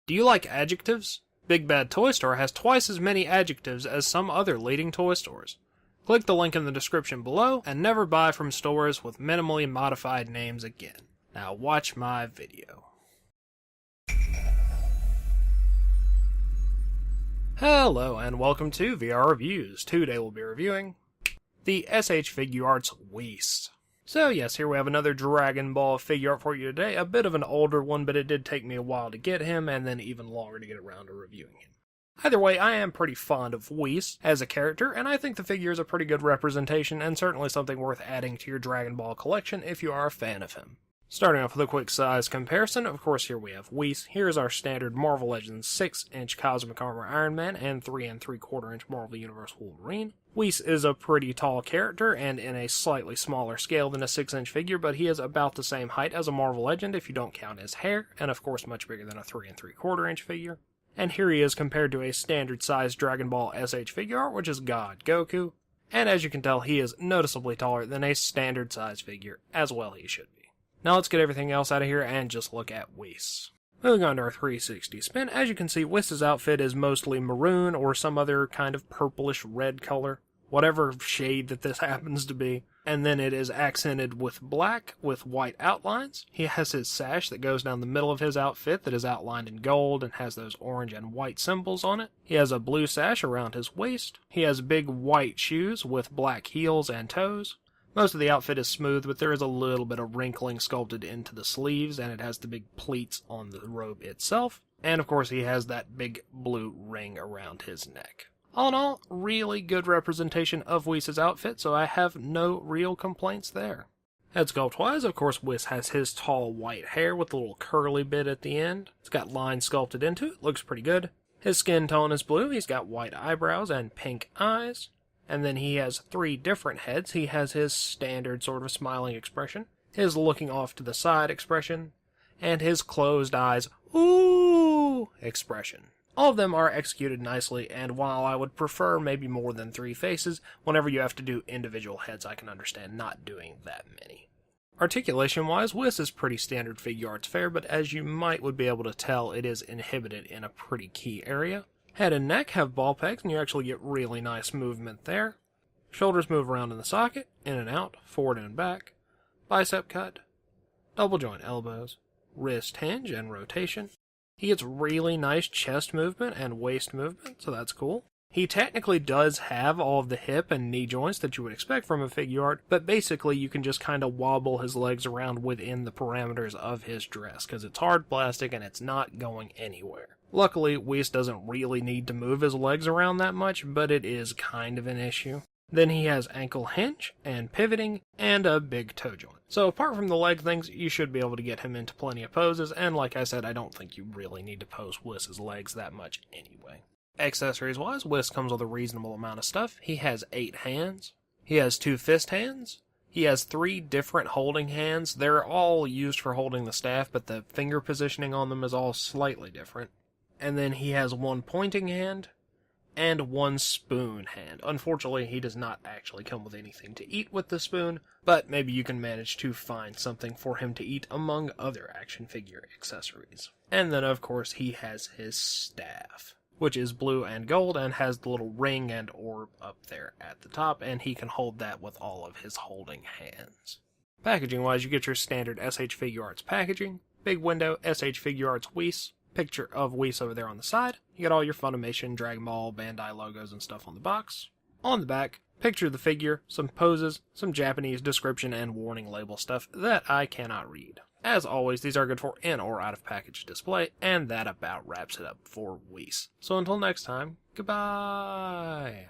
Do you like adjectives? Big Bad Toy Store has twice as many adjectives as some other leading toy stores. Click the link in the description below and never buy from stores with minimally modified names again. Now watch my video. Hello and welcome to VR Reviews. Today we'll be reviewing the S.H.Figuarts Whis. So yes, here we have another Dragon Ball figure art for you today. A bit of an older one, but it did take me a while to get him, and then even longer to get around to reviewing him. Either way, I am pretty fond of Whis as a character, and I think the figure is a pretty good representation, and certainly something worth adding to your Dragon Ball collection if you are a fan of him. Starting off with a quick size comparison, of course here we have Whis. Here's our standard Marvel Legends 6-inch Cosmic Armor Iron Man and 3 3/4-inch Marvel Universe Wolverine. Whis is a pretty tall character and in a slightly smaller scale than a 6-inch figure, but he is about the same height as a Marvel Legend if you don't count his hair, and of course much bigger than a 3 3/4-inch figure. And here he is compared to a standard size Dragon Ball S.H. Figuart, which is God Goku. And as you can tell, he is noticeably taller than a standard size figure, as well he should be. Now let's get everything else out of here and just look at Whis. Moving on to our 360 spin, as you can see, Whis' outfit is mostly maroon or some other kind of purplish red color, whatever shade that this happens to be. And then it is accented with black with white outlines. He has his sash that goes down the middle of his outfit that is outlined in gold and has those orange and white symbols on it. He has a blue sash around his waist. He has big white shoes with black heels and toes. Most of the outfit is smooth, but there is a little bit of wrinkling sculpted into the sleeves, and it has the big pleats on the robe itself. And of course he has that big blue ring around his neck. All in all, really good representation of Whis' outfit, so I have no real complaints there. Head sculpt-wise, of course, Whis has his tall white hair with a little curly bit at the end. It's got lines sculpted into it, looks pretty good. His skin tone is blue, he's got white eyebrows and pink eyes. And then he has 3 different heads. He has his standard sort of smiling expression, his looking off to the side expression, and his closed eyes, ooh, expression. All of them are executed nicely, and while I would prefer maybe more than 3 faces, whenever you have to do individual heads, I can understand not doing that many. Articulation-wise, Whis is pretty standard Figuarts fare, but as you would be able to tell, it is inhibited in a pretty key area. Head and neck have ball pegs, and you actually get really nice movement there. Shoulders move around in the socket, in and out, forward and back. Bicep cut, double joint elbows, wrist hinge and rotation. He gets really nice chest movement and waist movement, so that's cool. He technically does have all of the hip and knee joints that you would expect from a Figuart, but basically you can just kind of wobble his legs around within the parameters of his dress, because it's hard plastic and it's not going anywhere. Luckily, Whis doesn't really need to move his legs around that much, but it is kind of an issue. Then he has ankle hinge and pivoting and a big toe joint. So apart from the leg things, you should be able to get him into plenty of poses, and like I said, I don't think you really need to pose Whis' legs that much anyway. Accessories-wise, Whis comes with a reasonable amount of stuff. He has 8 hands. He has 2 fist hands. He has 3 different holding hands. They're all used for holding the staff, but the finger positioning on them is all slightly different. And then he has 1 pointing hand and 1 spoon hand. Unfortunately, he does not actually come with anything to eat with the spoon, but maybe you can manage to find something for him to eat among other action figure accessories. And then, of course, he has his staff, which is blue and gold and has the little ring and orb up there at the top, and he can hold that with all of his holding hands. Packaging-wise, you get your standard S.H.Figuarts packaging, big window, S.H.Figuarts Whis, picture of Whis over there on the side. You get all your Funimation, Dragon Ball, Bandai logos and stuff on the box. On the back, picture of the figure, some poses, some Japanese description and warning label stuff that I cannot read. As always, these are good for in or out of package display, and that about wraps it up for Whis. So until next time, goodbye!